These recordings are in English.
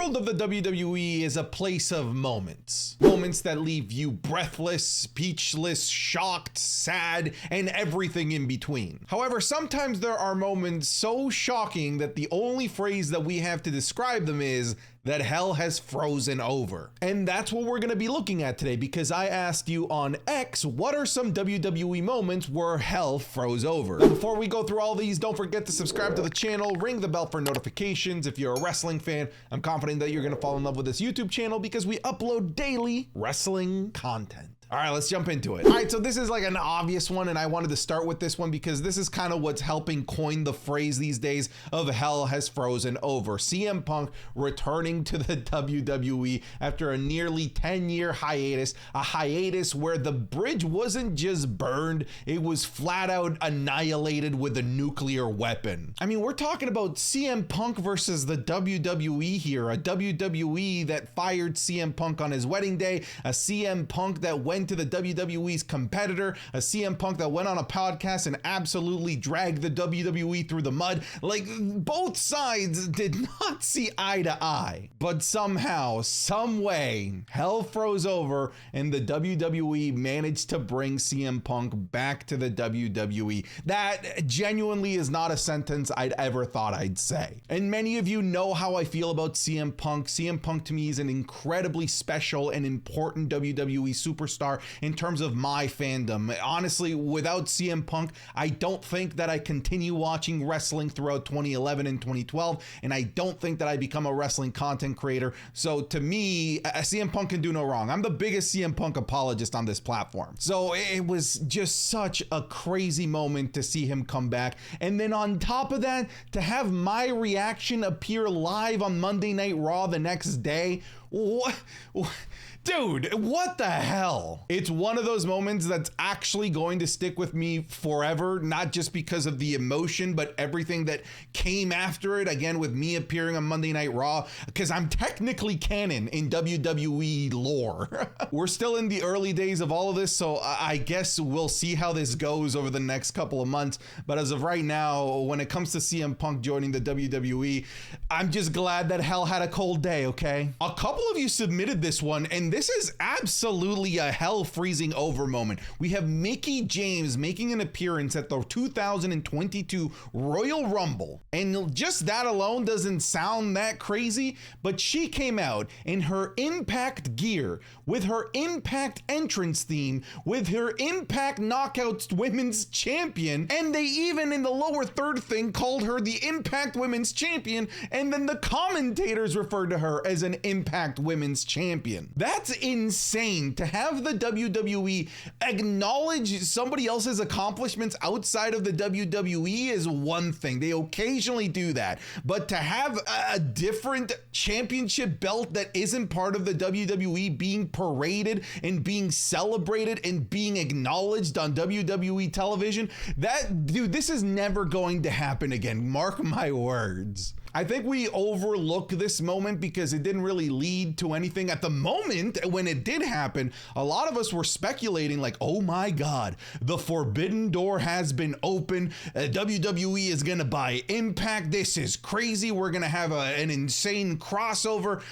world of the WWE is a place of moments. Moments that leave you breathless, speechless, shocked, sad, and everything in between. However, sometimes there are moments so shocking that the only phrase that we have to describe them is that hell has frozen over. And that's what we're gonna be looking at today, because I asked you on X, what are some WWE moments where hell froze over? Now, before we go through all these, don't forget to subscribe to the channel, ring the bell for notifications. If you're a wrestling fan, I'm confident that you're gonna fall in love with this YouTube channel because we upload daily wrestling content. All right, let's jump into it. All right, so this is like an obvious one, and I wanted to start with this one because this is kind of what's helping coin the phrase these days of hell has frozen over. CM Punk returning to the WWE after a nearly 10-year hiatus, a hiatus where the bridge wasn't just burned, it was flat out annihilated with a nuclear weapon. I mean, we're talking about CM Punk versus the WWE here, a WWE that fired CM Punk on his wedding day, a CM Punk that went to the WWE's competitor, a CM Punk that went on a podcast and absolutely dragged the WWE through the mud. Like, both sides did not see eye to eye, but somehow, some way, hell froze over and the WWE managed to bring CM Punk back to the WWE. That genuinely is not a sentence I'd ever thought I'd say. And many of you know how I feel about CM Punk. CM Punk to me is an incredibly special and important WWE superstar in terms of my fandom. Honestly, without CM Punk, I don't think that I continue watching wrestling throughout 2011 and 2012, and I don't think that I become a wrestling content creator. So to me, CM Punk can do no wrong. I'm the biggest CM Punk apologist on this platform. So it was just such a crazy moment to see him come back. And then on top of that, to have my reaction appear live on Monday Night Raw the next day. What? Dude, what the hell? It's one of those moments that's actually going to stick with me forever, not just because of the emotion, but everything that came after it, again, with me appearing on Monday Night Raw, because I'm technically canon in WWE lore. We're still in the early days of all of this, so I guess we'll see how this goes over the next couple of months. But as of right now, when it comes to CM Punk joining the WWE, I'm just glad that hell had a cold day, okay? A couple of you submitted this one, and this is absolutely a hell freezing over moment. We have Mickie James making an appearance at the 2022 Royal Rumble. And just that alone doesn't sound that crazy, but she came out in her Impact gear, with her Impact entrance theme, with her Impact Knockouts Women's Champion, and they even in the lower third thing called her the Impact Women's Champion, and then the commentators referred to her as an Impact Women's Champion. That's insane. To have the WWE acknowledge somebody else's accomplishments outside of the WWE is one thing. They occasionally do that. But to have a different championship belt that isn't part of the WWE being paraded and being celebrated and being acknowledged on WWE television, dude, this is never going to happen again. Mark my words. I think we overlook this moment because it didn't really lead to anything. At the moment when it did happen, a lot of us were speculating like, oh my God, the forbidden door has been opened. WWE is gonna buy Impact. This is crazy. We're gonna have an insane crossover.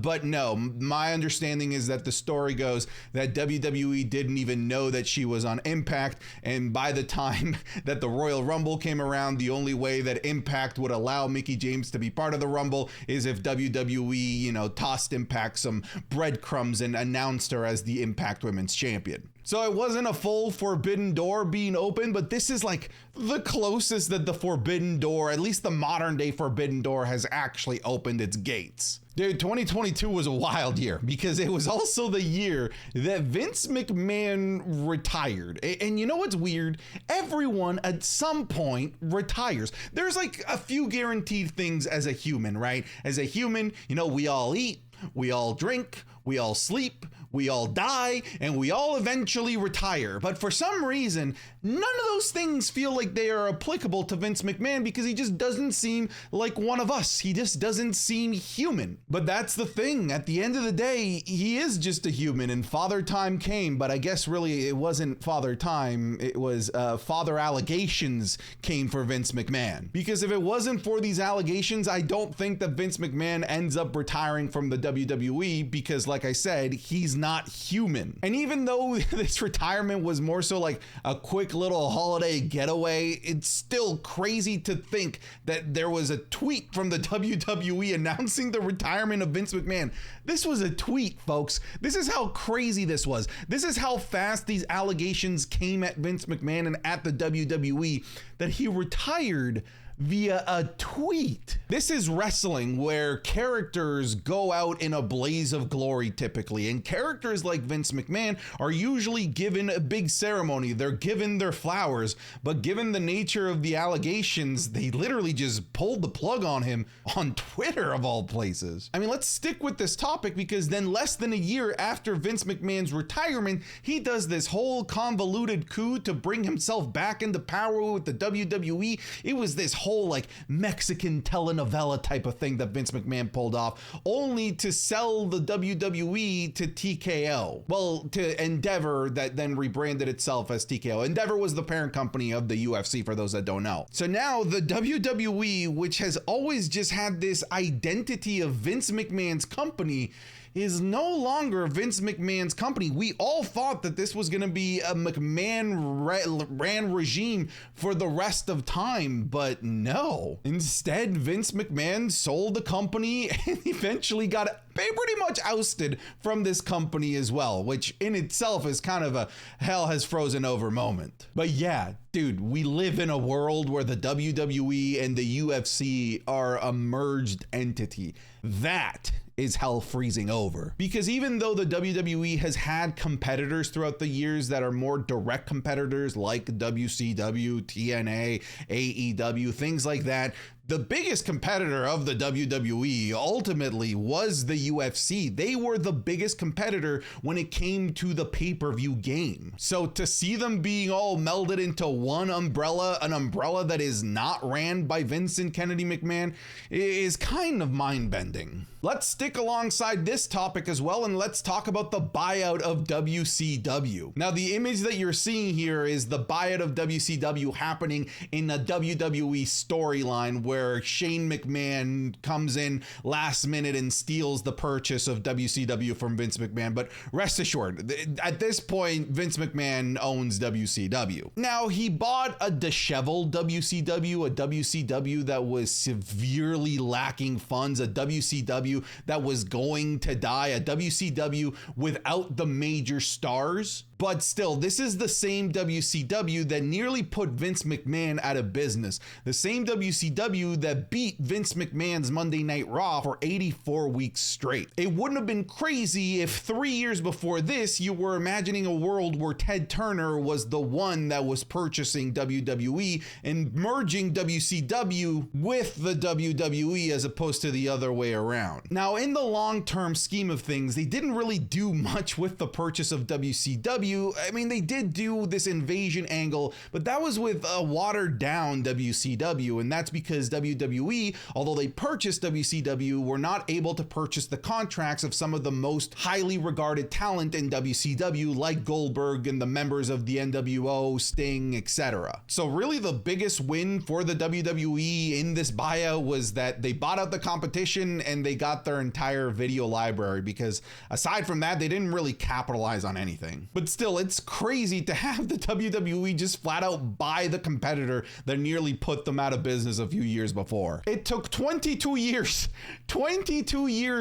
But no, my understanding is that the story goes that WWE didn't even know that she was on Impact. And by the time that the Royal Rumble came around, the only way that Impact would allow Mickie James to be part of the Rumble is if WWE, tossed Impact some breadcrumbs and announced her as the Impact Women's Champion. So it wasn't a full forbidden door being open, but this is like the closest that the forbidden door, at least the modern day forbidden door, has actually opened its gates. Dude, 2022 was a wild year because it was also the year that Vince McMahon retired. And you know what's weird? Everyone at some point retires. There's like a few guaranteed things as a human, right? As a human, we all eat, we all drink, we all sleep, we all die, and we all eventually retire. But for some reason, none of those things feel like they are applicable to Vince McMahon because he just doesn't seem like one of us. He just doesn't seem human. But that's the thing. At the end of the day, he is just a human, and Father Time came, but I guess really it wasn't Father Time. It was Father Allegations came for Vince McMahon. Because if it wasn't for these allegations, I don't think that Vince McMahon ends up retiring from the WWE because, like I said, he's not human. And even though this retirement was more so like a quick little holiday getaway, it's still crazy to think that there was a tweet from the WWE announcing the retirement of Vince McMahon. This was a tweet, folks. This is how crazy this was. This is how fast these allegations came at Vince McMahon and at the WWE that he retired via a tweet. This is wrestling where characters go out in a blaze of glory typically, and characters like Vince McMahon are usually given a big ceremony. They're given their flowers, but given the nature of the allegations, they literally just pulled the plug on him on Twitter of all places. I mean, let's stick with this topic because then less than a year after Vince McMahon's retirement, he does this whole convoluted coup to bring himself back into power with the WWE. It was this whole like Mexican telenovela type of thing that Vince McMahon pulled off, only to sell the WWE to TKO. Well, to Endeavor, that then rebranded itself as TKO. Endeavor was the parent company of the UFC, for those that don't know. So now the WWE, which has always just had this identity of Vince McMahon's company, is no longer Vince McMahon's company. We all thought that this was going to be a McMahon-ran regime for the rest of time, but no. Instead, Vince McMahon sold the company and eventually got pretty much ousted from this company as well, which in itself is kind of a hell has frozen over moment. But yeah, dude, we live in a world where the WWE and the UFC are a merged entity. That is hell freezing over. Because even though the WWE has had competitors throughout the years that are more direct competitors like WCW, TNA, AEW, things like that, the biggest competitor of the WWE ultimately was the UFC. They were the biggest competitor when it came to the pay-per-view game. So to see them being all melded into one umbrella, an umbrella that is not ran by Vincent Kennedy McMahon, is kind of mind-bending. Let's stick alongside this topic as well, and let's talk about the buyout of WCW. Now, the image that you're seeing here is the buyout of WCW happening in a WWE storyline where Shane McMahon comes in last minute and steals the purchase of WCW from Vince McMahon. But rest assured, at this point, Vince McMahon owns WCW. Now, he bought a disheveled WCW, a WCW that was severely lacking funds, a WCW that was going to die, a WCW without the major stars. But still, this is the same WCW that nearly put Vince McMahon out of business. The same WCW that beat Vince McMahon's Monday Night Raw for 84 weeks straight. It wouldn't have been crazy if 3 years before this, you were imagining a world where Ted Turner was the one that was purchasing WWE and merging WCW with the WWE as opposed to the other way around. Now, in the long-term scheme of things, they didn't really do much with the purchase of WCW. I mean, they did do this invasion angle, but that was with a watered down WCW, and that's because WWE, although they purchased WCW, were not able to purchase the contracts of some of the most highly regarded talent in WCW, like Goldberg and the members of the NWO, Sting, etc. So really the biggest win for the WWE in this buyout was that they bought out the competition and they got their entire video library, because aside from that, they didn't really capitalize on anything. But still, it's crazy to have the WWE just flat out buy the competitor that nearly put them out of business a few years before. It took 22 years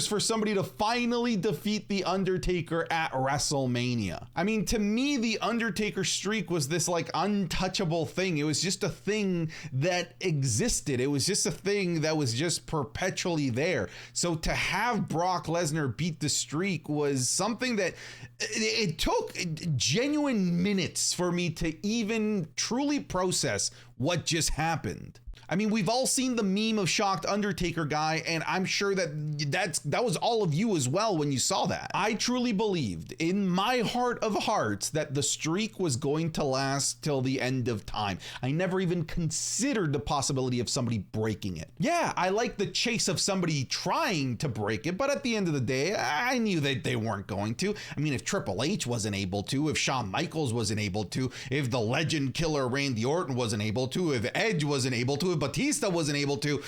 for somebody to finally defeat The Undertaker at WrestleMania. I mean, to me, The Undertaker streak was this like untouchable thing. It was just a thing that existed. It was just a thing that was just perpetually there. So to have Brock Lesnar beat the streak was something that it took genuine minutes for me to even truly process what just happened. I mean, we've all seen the meme of shocked Undertaker guy, and I'm sure that that was all of you as well when you saw that. I truly believed in my heart of hearts that the streak was going to last till the end of time. I never even considered the possibility of somebody breaking it. Yeah, I like the chase of somebody trying to break it, but at the end of the day, I knew that they weren't going to. I mean, if Triple H wasn't able to, if Shawn Michaels wasn't able to, if the legend killer Randy Orton wasn't able to, if Edge wasn't able to, if Batista wasn't able to,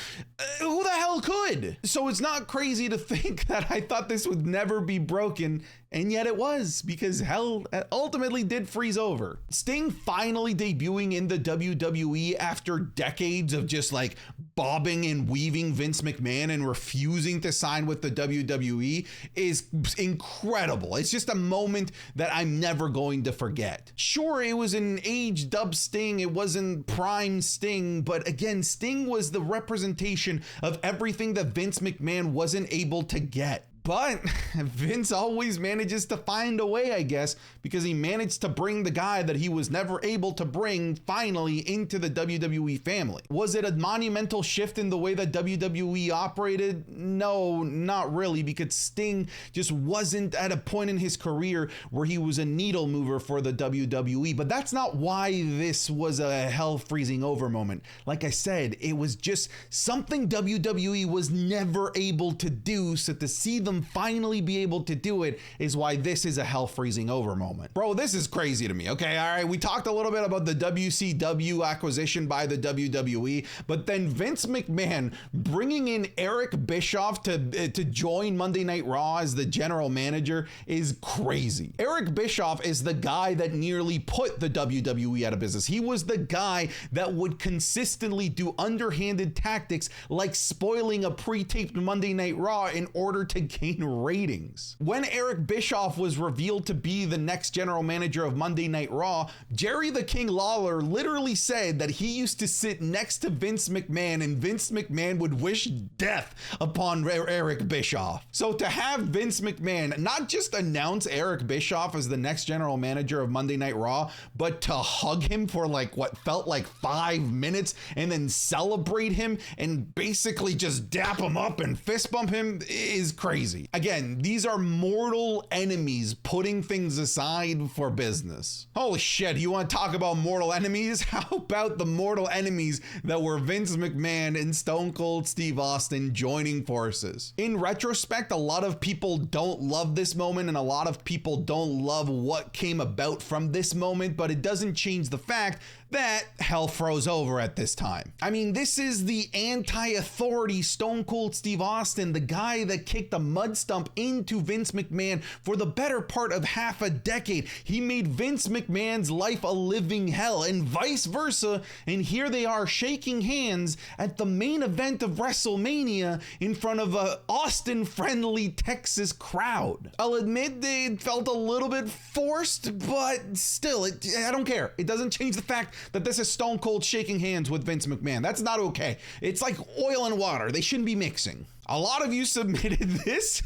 who the hell could? So it's not crazy to think that I thought this would never be broken, and yet it was, because hell ultimately did freeze over. Sting finally debuting in the WWE after decades of just like bobbing and weaving Vince McMahon and refusing to sign with the WWE is incredible. It's just a moment that I'm never going to forget. Sure, it was an aged up Sting, it wasn't prime Sting, but again, Sting was the representation of everything that Vince McMahon wasn't able to get. But Vince always manages to find a way, I guess, because he managed to bring the guy that he was never able to bring finally into the WWE family. Was it a monumental shift in the way that WWE operated? No, not really, because Sting just wasn't at a point in his career where he was a needle mover for the WWE. But that's not why this was a hell freezing over moment. Like I said, it was just something WWE was never able to do, so to see them finally be able to do it is why this is a hell freezing over moment. Bro, this is crazy to me. Okay, all right, we talked a little bit about the WCW acquisition by the WWE, but then Vince McMahon bringing in Eric Bischoff to join Monday Night Raw as the general manager is crazy. Eric Bischoff is the guy that nearly put the WWE out of business. He was the guy that would consistently do underhanded tactics like spoiling a pre-taped Monday Night Raw in order to gain ratings. When Eric Bischoff was revealed to be the next general manager of Monday Night Raw, Jerry the King Lawler literally said that he used to sit next to Vince McMahon and Vince McMahon would wish death upon Eric Bischoff. So to have Vince McMahon not just announce Eric Bischoff as the next general manager of Monday Night Raw, but to hug him for like what felt like 5 minutes and then celebrate him and basically just dap him up and fist bump him is crazy. Again, these are mortal enemies putting things aside for business. Holy shit, you want to talk about mortal enemies? How about the mortal enemies that were Vince McMahon and Stone Cold Steve Austin joining forces? In retrospect, a lot of people don't love this moment and a lot of people don't love what came about from this moment, but it doesn't change the fact that hell froze over at this time. I mean, this is the anti-authority Stone Cold Steve Austin, the guy that kicked a mud stump into Vince McMahon for the better part of half a decade. He made Vince McMahon's life a living hell and vice versa. And here they are shaking hands at the main event of WrestleMania in front of a Austin-friendly Texas crowd. I'll admit it felt a little bit forced, but still, I don't care. It doesn't change the fact that this is Stone Cold shaking hands with Vince McMahon. That's not okay. It's like oil and water. They shouldn't be mixing. A lot of you submitted this.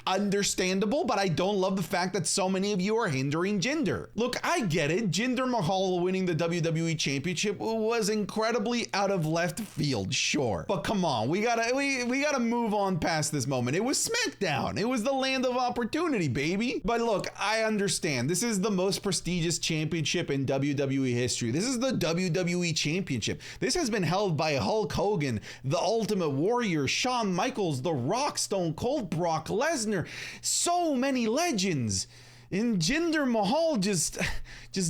Understandable, but I don't love the fact that so many of you are hindering Jinder. Look, I get it. Jinder Mahal winning the WWE Championship was incredibly out of left field, sure. But come on, we gotta move on past this moment. It was SmackDown. It was the land of opportunity, baby. But look, I understand. This is the most prestigious championship in WWE history. This is the WWE Championship. This has been held by Hulk Hogan, the Ultimate Warrior, Shawn Michaels, The Rock, Stone Cold, Brock Lesnar, so many legends. And Jinder Mahal just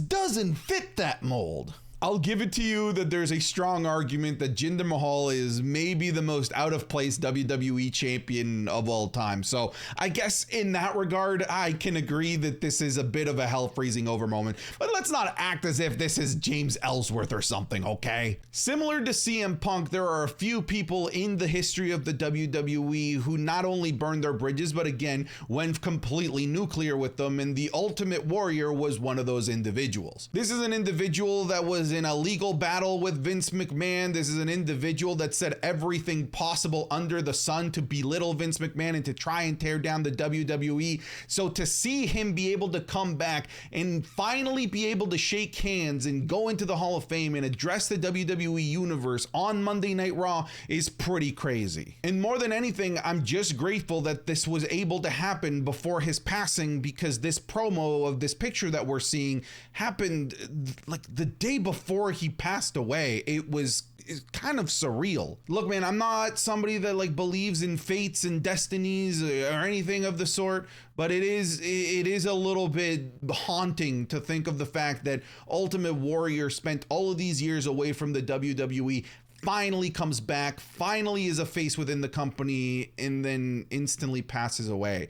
doesn't fit that mold. I'll give it to you that there's a strong argument that Jinder Mahal is maybe the most out of place WWE champion of all time. So I guess in that regard, I can agree that this is a bit of a hell freezing over moment, but let's not act as if this is James Ellsworth or something, okay? Similar to CM Punk, there are a few people in the history of the WWE who not only burned their bridges, but again, went completely nuclear with them, and the Ultimate Warrior was one of those individuals. This is an individual that was in a legal battle with Vince McMahon. This is an individual that said everything possible under the sun to belittle Vince McMahon and to try and tear down the WWE. So to see him be able to come back and finally be able to shake hands and go into the Hall of Fame and address the WWE universe on Monday Night Raw is pretty crazy. And more than anything, I'm just grateful that this was able to happen before his passing, because this promo of this picture that we're seeing happened like the day before he passed away. It's kind of surreal. Look, man, I'm not somebody that like believes in fates and destinies or anything of the sort, but it is a little bit haunting to think of the fact that Ultimate Warrior spent all of these years away from the WWE, finally comes back, finally is a face within the company, and then instantly passes away.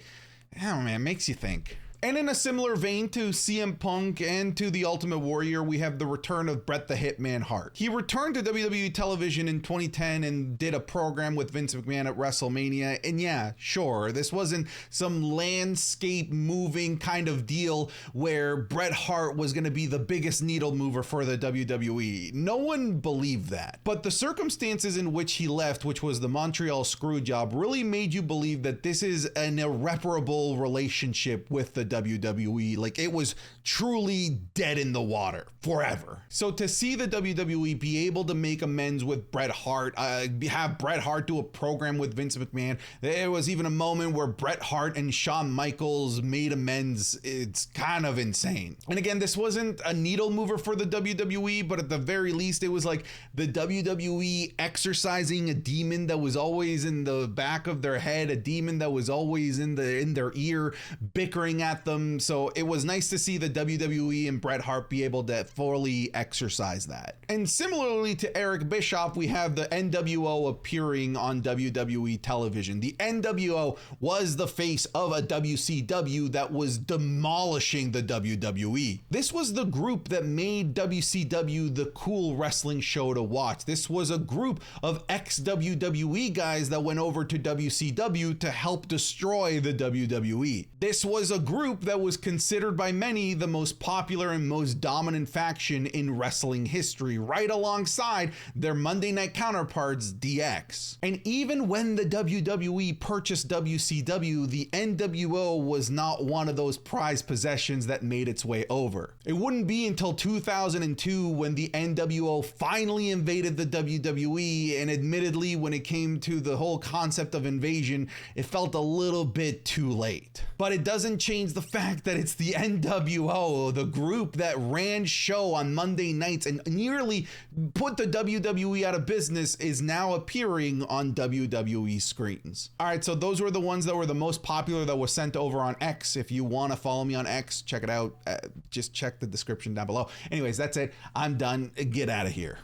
Oh man, makes you think. And in a similar vein to CM Punk and to the Ultimate Warrior, we have the return of Bret the Hitman Hart. He returned to WWE television in 2010 and did a program with Vince McMahon at WrestleMania. And yeah, sure, this wasn't some landscape moving kind of deal where Bret Hart was going to be the biggest needle mover for the WWE. No one believed that. But the circumstances in which he left, which was the Montreal Screwjob, really made you believe that this is an irreparable relationship with the WWE. Like, it was truly dead in the water forever. So to see the WWE be able to make amends with Bret Hart, have Bret Hart do a program with Vince McMahon, there was even a moment where Bret Hart and Shawn Michaels made amends. It's kind of insane. And again, this wasn't a needle mover for the WWE, but at the very least, it was like the WWE exercising a demon that was always in the back of their head, a demon that was always in their ear, bickering at them. So it was nice to see the WWE and Bret Hart be able to fully exercise that. And similarly to Eric Bischoff, we have the NWO appearing on WWE television. The NWO was the face of a WCW that was demolishing the WWE. This was the group that made WCW the cool wrestling show to watch. This was a group of ex-WWE guys that went over to WCW to help destroy the WWE. This was a group that was considered by many the most popular and most dominant faction in wrestling history, right alongside their Monday night counterparts, DX. And even when the WWE purchased WCW, the NWO was not one of those prized possessions that made its way over. It wouldn't be until 2002 when the NWO finally invaded the WWE, and admittedly, when it came to the whole concept of invasion, it felt a little bit too late. But it doesn't change the fact that it's the NWO, the group that ran show on Monday nights and nearly put the WWE out of business, is now appearing on WWE screens. All right, so those were the ones that were the most popular that was sent over on X. If you want to follow me on X, check it out. Just check the description down below. Anyways, that's it. I'm done. Get out of here.